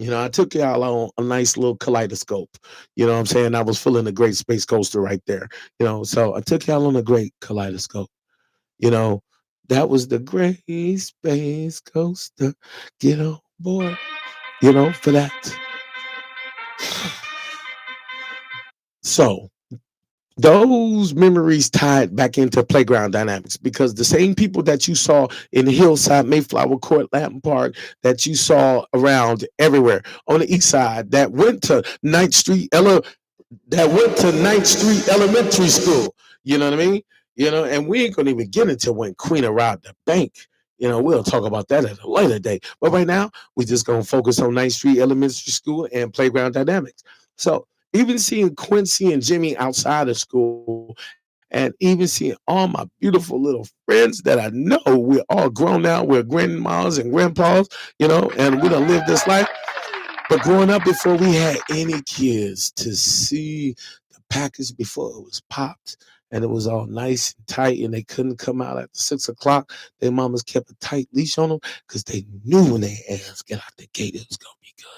I took y'all on a nice little kaleidoscope. You know what I'm saying? I was feeling a great space coaster right there. So I took y'all on a great kaleidoscope. That was the great space coaster. Get on board, for that. So those memories tied back into playground dynamics because the same people that you saw in Hillside, Mayflower Court, Latin Park, that you saw around everywhere on the east side that went to 9th Street Elementary School. You know what I mean? And we ain't gonna even get into when Queen robbed the bank. We'll talk about that at a later date. But right now, we're just gonna focus on 9th Street Elementary School and playground dynamics. So even seeing Quincy and Jimmy outside of school, and even seeing all my beautiful little friends that I know we're all grown now, we're grandmas and grandpas, and we don't live this life. But growing up before we had any kids, to see the package before it was popped and it was all nice and tight and they couldn't come out at 6 o'clock, their mamas kept a tight leash on them because they knew when their ass got out the gate it was going to be good.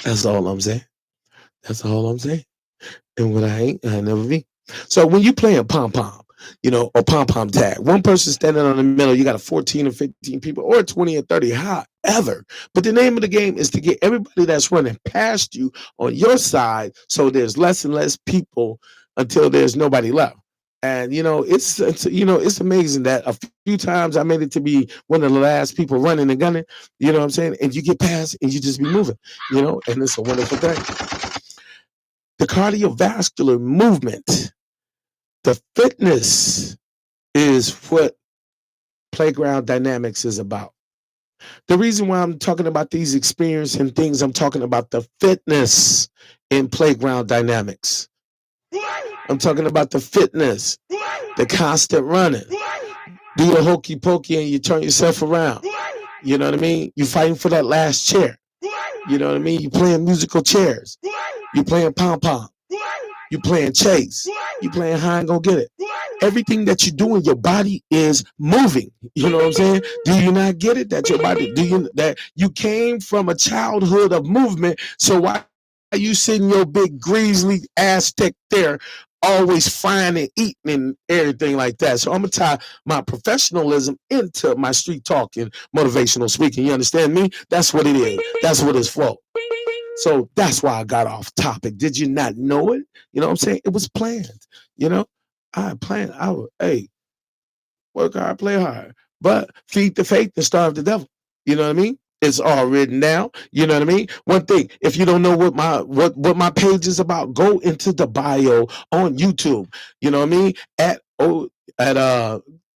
That's all I'm saying. That's all I'm saying. And when I never be. So when you playing pom-pom, or pom-pom tag, one person standing on the middle, you got a 14 or 15 people or 20 or 30, however. But the name of the game is to get everybody that's running past you on your side so there's less and less people until there's nobody left. And it's amazing that a few times I made it to be one of the last people running and gunning, you know what I'm saying? And you get past and you just be moving, and it's a wonderful thing. The cardiovascular movement, the fitness is what playground dynamics is about. The reason why I'm talking about these experiences and things, I'm talking about the fitness in playground dynamics. I'm talking about the fitness, the constant running. Do the hokey pokey and you turn yourself around. You know what I mean? You're fighting for that last chair. You know what I mean? You're playing musical chairs. You're playing pom-pom. You're playing chase. You're playing high and go get it. Everything that you do in your body is moving. You know what I'm saying? Do you not get it? That your body, that you came from a childhood of movement. So why are you sitting your big greasy Aztec there always frying and eating and everything like that. So I'm gonna tie my professionalism into my street talk and motivational speaking. You understand me? That's what it is. That's what it's for. So that's why I got off topic. Did you not know it? You know what I'm saying? It was planned. You know, I planned. I would, hey, work hard, play hard, but feed the faith and starve the devil. You know what I mean? It's all written down. You know what I mean? One thing, if you don't know what my page is about, go into the bio on YouTube. You know what I mean? At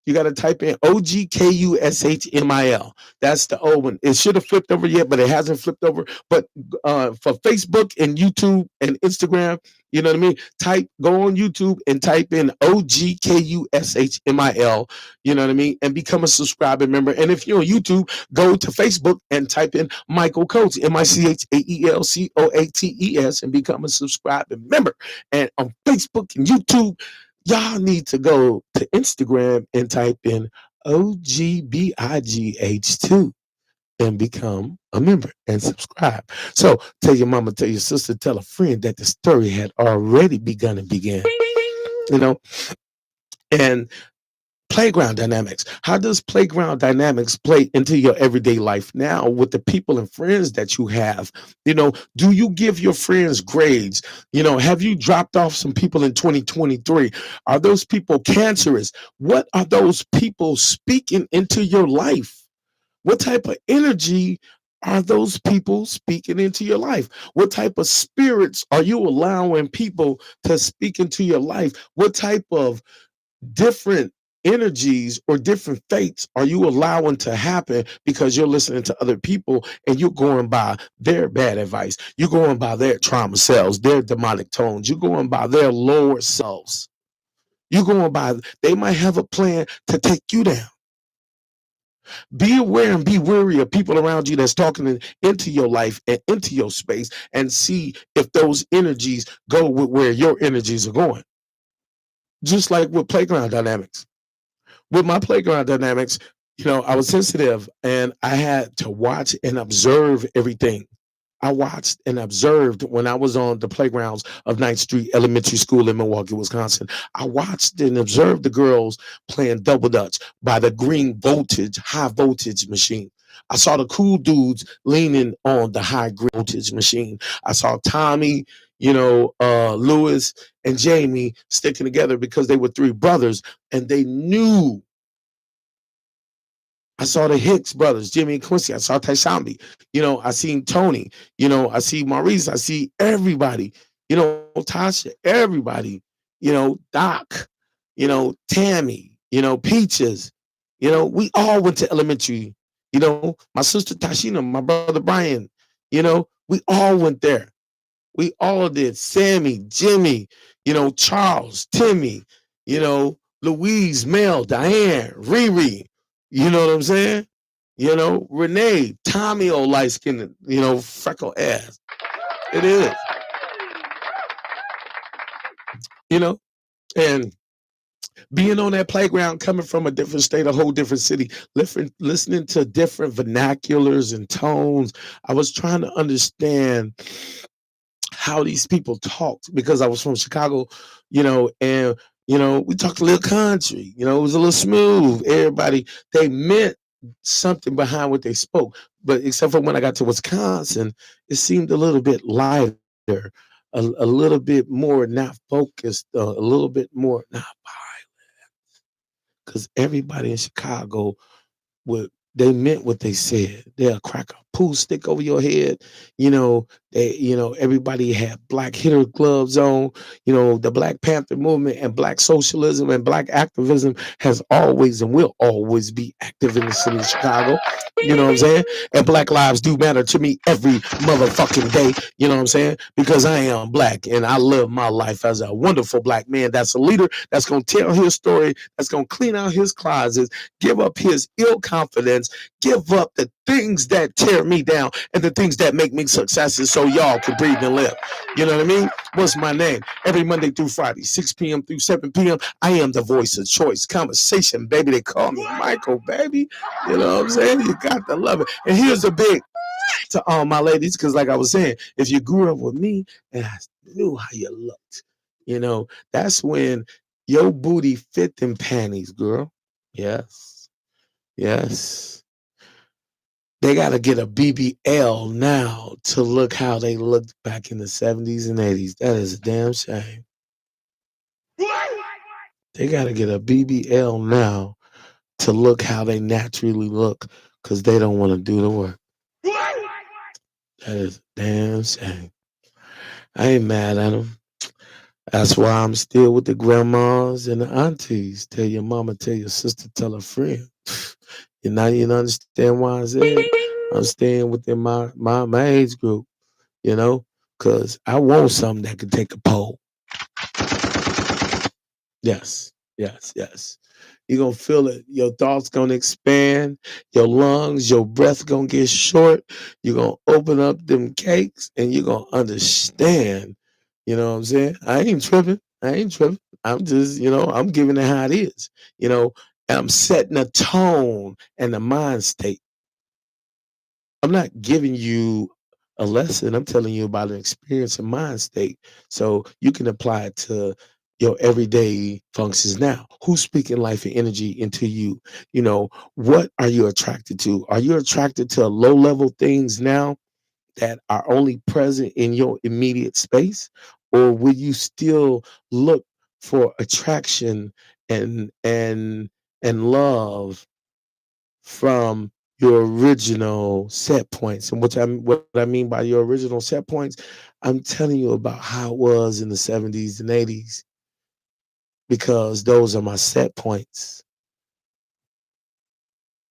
you got to type in OGKUSHMIL. That's the old one. It should have flipped over yet, but it hasn't flipped over. But for Facebook and YouTube and Instagram, you know what I mean? Go on YouTube and type in OGKUSHMIL, you know what I mean? And become a subscriber member. And if you're on YouTube, go to Facebook and type in Michael Coates, MICHAELCOATES, and become a subscriber member. And on Facebook and YouTube, y'all need to go to Instagram and type in OGBIGH2 and become a member and subscribe. So tell your mama, tell your sister, tell a friend that the story had already begun and began. You know, and playground dynamics. How does playground dynamics play into your everyday life now with the people and friends that you have? You know, do you give your friends grades? You know, have you dropped off some people in 2023? Are those people cancerous? What are those people speaking into your life? What type of energy are those people speaking into your life? What type of spirits are you allowing people to speak into your life? What type of different energies or different fates are you allowing to happen because you're listening to other people and you're going by their bad advice? You're going by their trauma selves, their demonic tones. You're going by their lower selves. You're going by, they might have a plan to take you down. Be aware and be wary of people around you that's talking into your life and into your space, and see if those energies go with where your energies are going. Just like with playground dynamics. With my playground dynamics, you know, I was sensitive and I had to watch and observe everything. I watched and observed when I was on the playgrounds of 9th Street Elementary School in Milwaukee, Wisconsin. I watched and observed the girls playing double dutch by the green voltage, high voltage machine. I saw the cool dudes leaning on the high voltage machine. I saw Tommy, Lewis and Jamie sticking together because they were three brothers and they knew. I saw the Hicks brothers, Jimmy and Quincy. I saw Taishambi. I seen Tony. I see Maurice. I see everybody. Tasha, everybody. Doc. Tammy. Peaches. We all went to elementary. My sister Tashina, my brother Brian. We all went there. We all did. Sammy, Jimmy. Charles, Timmy. Louise, Mel, Diane, Riri. You know what I'm saying? Renee, Tommy, old light skinned, freckle ass. It is. And being on that playground, coming from a different state, a whole different city, listening to different vernaculars and tones, I was trying to understand how these people talked because I was from Chicago, and we talked a little country, it was a little smooth. Everybody, they meant something behind what they spoke. But except for when I got to Wisconsin, it seemed a little bit lighter, a little bit more not focused, a little bit more not violent. Because everybody in Chicago they meant what they said. They'll crack a pool stick over your head. Everybody had black hitter gloves on. The Black Panther movement and black socialism and black activism has always and will always be active in the city of Chicago. You know what I'm saying? And black lives do matter to me every motherfucking day. You know what I'm saying? Because I am black and I live my life as a wonderful black man that's a leader, that's going to tell his story, that's going to clean out his closets, give up his ill confidence, give up the things that tear me down and the things that make me successes so y'all can breathe and live. You know what I mean? What's my name? Every Monday through Friday, 6 p.m. through 7 p.m., I am the voice of choice. Conversation, baby. They call me Michael, baby. You know what I'm saying? You got to love it. And here's a big to all my ladies, because like I was saying, if you grew up with me and I knew how you looked, That's when your booty fit them panties, girl. Yes. Yes. They got to get a BBL now to look how they looked back in the 70s and 80s. That is a damn shame. They got to get a BBL now to look how they naturally look because they don't want to do the work. That is a damn shame. I ain't mad at them. That's why I'm still with the grandmas and the aunties. Tell your mama, tell your sister, tell a friend. You understand why I said I'm staying within my age group, you know, because I want something that can take a poll. Yes, yes, yes. You're gonna feel it. Your thoughts gonna expand, your lungs, your breath gonna get short. You're gonna open up them cakes and you're gonna understand. You know what I'm saying? I ain't tripping. I ain't tripping. I'm just, I'm giving it how it is. You know, I'm setting a tone and a mind state. I'm not giving you a lesson. I'm telling you about an experience and mind state. So you can apply it to your everyday functions now. Who's speaking life and energy into you? What are you attracted to? Are you attracted to low level things now that are only present in your immediate space? Or will you still look for attraction and love from your original set points? And what I mean by your original set points, I'm telling you about how it was in the 70s and 80s because those are my set points.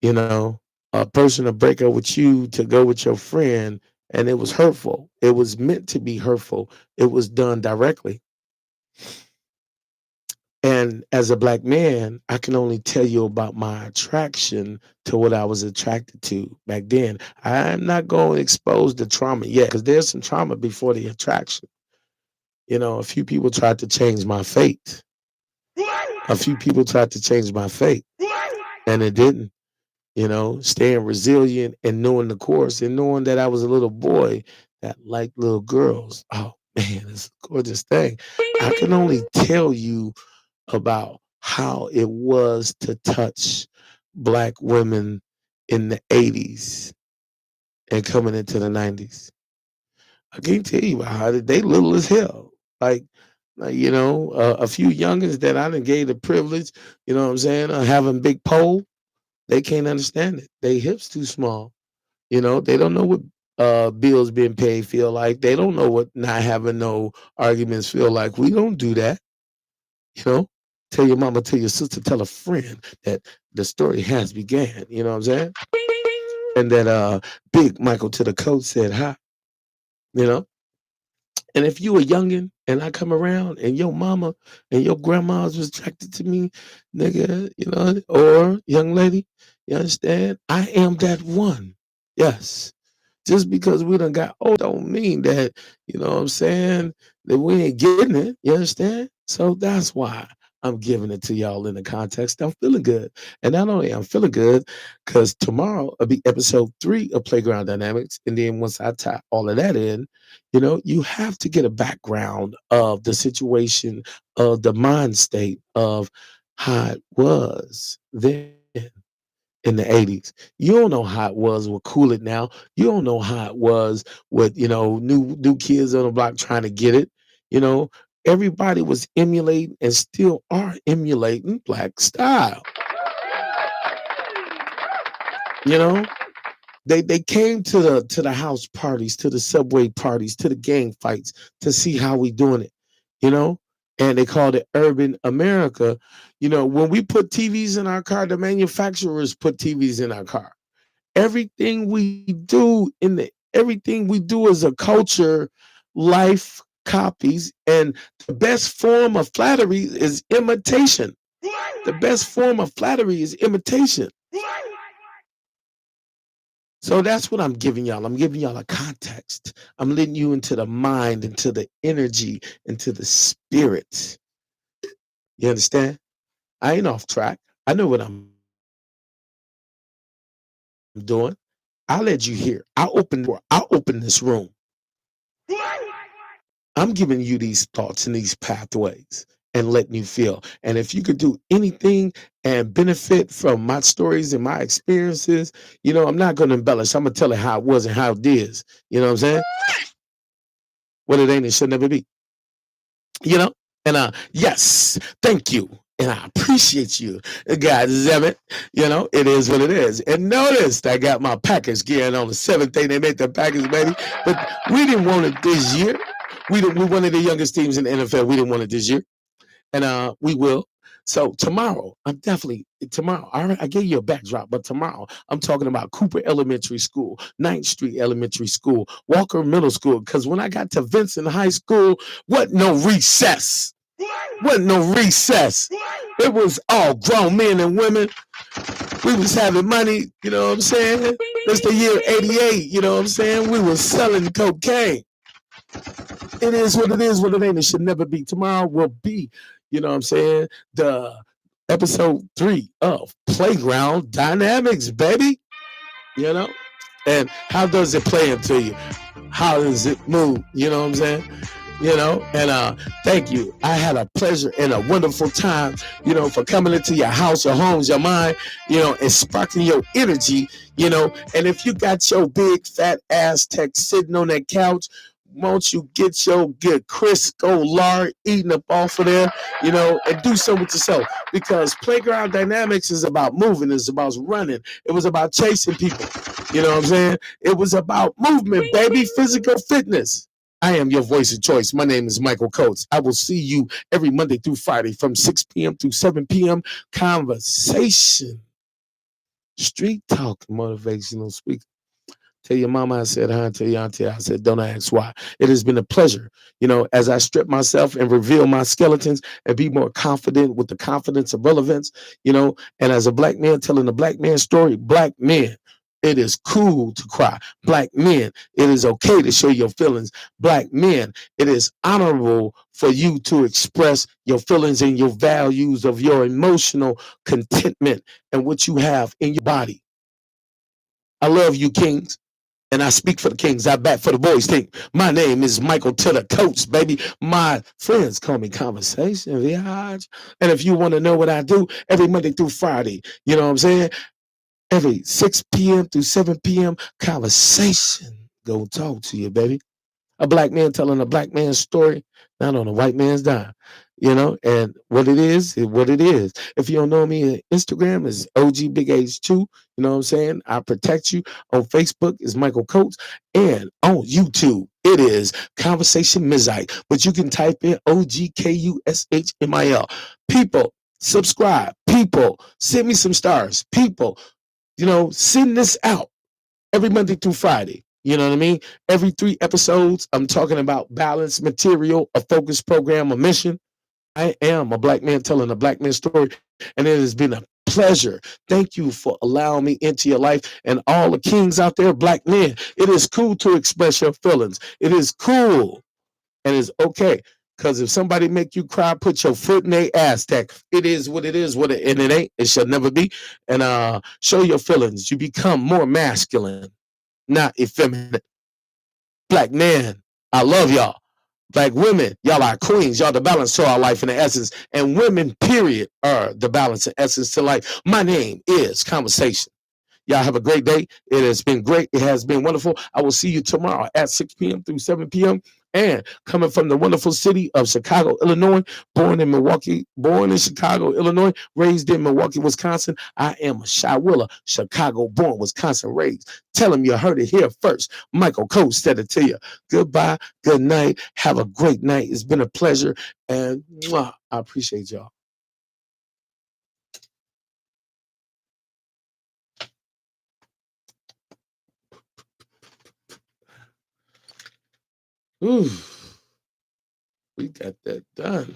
A person to break up with you to go with your friend, and it was hurtful. It was meant to be hurtful. It was done directly. And as a black man, I can only tell you about my attraction to what I was attracted to back then. I'm not going to expose the trauma yet because there's some trauma before the attraction. A few people tried to change my fate. A few people tried to change my fate, and it didn't. Staying resilient and knowing the course and knowing that I was a little boy that liked little girls. Oh man, it's a gorgeous thing. I can only tell you about how it was to touch black women in the 80s and coming into the 90s. I can't tell you about how they little as hell. A few youngins that I done gave the privilege, you know what I'm saying, of having big pole, they can't understand it. They hips too small. They don't know what bills being paid feel like. They don't know what not having no arguments feel like. We don't do that. You know, tell your mama, tell your sister, tell a friend that the story has began. You know what I'm saying? And that Big Michael to the coach said hi. You know, and if you a youngin and I come around and your mama and your grandmas was attracted to me, nigga, or young lady, you understand? I am that one. Yes. Just because we done got old don't mean that, you know what I'm saying, that we ain't getting it. You understand? So that's why I'm giving it to y'all in the context. I'm feeling good. And not only I'm feeling good, because tomorrow will be episode 3 of Playground Dynamics. And then once I tie all of that in, you have to get a background of the situation, of the mind state of how it was then in the 80s. You don't know how it was with Cool It Now. You don't know how it was with, new kids on the block trying to get it. You know, everybody was emulating and still are emulating black style. You know, they came to the house parties, to the subway parties, to the gang fights to see how we doing it, you know? And they called it urban America. When we put TVs in our car, the manufacturers put TVs in our car. Everything we do as a culture, life copies, and the best form of flattery is imitation. The best form of flattery is imitation. So that's what I'm giving y'all. I'm giving y'all a context. I'm letting you into the mind, into the energy, into the spirit. You understand? I ain't off track. I know what I'm doing. I'll let you hear. I'll open the door. I'll open this room. I'm giving you these thoughts and these pathways and letting you feel. And if you could do anything and benefit from my stories and my experiences, I'm not going to embellish. I'm going to tell it how it was and how it is. You know what I'm saying? What it ain't, it should never be. You know? And yes, thank you. And I appreciate you. God damn it. It is what it is. And notice I got my Packers gear on the 7th day. They made the Packers, baby. But we didn't want it this year. We one of the youngest teams in the NFL. We didn't want it this year. And we will. So tomorrow, I'm definitely tomorrow. I gave you a backdrop, but tomorrow I'm talking about Cooper Elementary School, 9th Street Elementary School, Walker Middle School. Because when I got to Vincent High School, what no recess. Wasn't no recess. It was all grown men and women. We was having money, you know what I'm saying? It's the year 88, you know what I'm saying? We was selling cocaine. It is what it is, what it ain't. It should never be. Tomorrow will be, you know what I'm saying, the episode 3 of Playground Dynamics, baby. And how does it play into you? How does it move? You know what I'm saying? And thank you. I had a pleasure and a wonderful time, for coming into your house, your homes, your mind, and sparking your energy, and if you got your big fat Aztec sitting on that couch, won't you get your good Crisco lard eating up off of there, and do so with yourself, because Playground Dynamics is about moving, it's about running, it was about chasing people, you know what I'm saying? It was about movement, baby, physical fitness. I am your voice of choice. My name is Michael Coates. I will see you every Monday through Friday from 6 p.m. to 7 p.m. Conversation, street talk, motivational speaker. Tell your mama I said hi, tell your auntie I said don't ask why. It has been a pleasure, as I strip myself and reveal my skeletons and be more confident with the confidence of relevance, and as a black man telling a black man story, black men, it is cool to cry. Black men, it is okay to show your feelings. Black men, it is honorable for you to express your feelings and your values of your emotional contentment and what you have in your body. I love you, kings. And I speak for the kings. I back for the boys team. My name is Michael to the Coates, baby. My friends call me Conversation Viage. And if you want to know what I do every Monday through Friday, you know what I'm saying? Every 6 p.m. through 7 p.m. Conversation. Go talk to you, baby. A black man telling a black man's story, not on a white man's dime. And what it is what it is. If you don't know me, Instagram is OG Big Age 2. You know what I'm saying? I protect you. On Facebook is Michael Coates. And on YouTube, it is Conversation Mizite. But you can type in OGKUSHMIL. People, subscribe. People, send me some stars. People, send this out every Monday through Friday. You know what I mean? Every 3 episodes, I'm talking about balanced material, a focused program, a mission. I am a black man telling a black man's story, and it has been a pleasure. Thank you for allowing me into your life, and all the kings out there, black men. It is cool to express your feelings. It is cool, and it's okay. Because if somebody make you cry, put your foot in their ass. It is what it is, and it ain't. It shall never be. And show your feelings. You become more masculine, not effeminate. Black men, I love y'all. Black women, y'all are queens. Y'all the balance to our life and the essence. And women, period, are the balance and essence to life. My name is Conversation. Y'all have a great day. It has been great. It has been wonderful. I will see you tomorrow at 6 p.m. through 7 p.m. And coming from the wonderful city of Chicago, Illinois, born in Milwaukee, born in Chicago, Illinois, raised in Milwaukee, Wisconsin. I am a Shy Willa, Chicago born, Wisconsin raised. Tell them you heard it here first. Michael Coates said it to you. Goodbye. Good night. Have a great night. It's been a pleasure. And I appreciate y'all. Ooh, we got that done.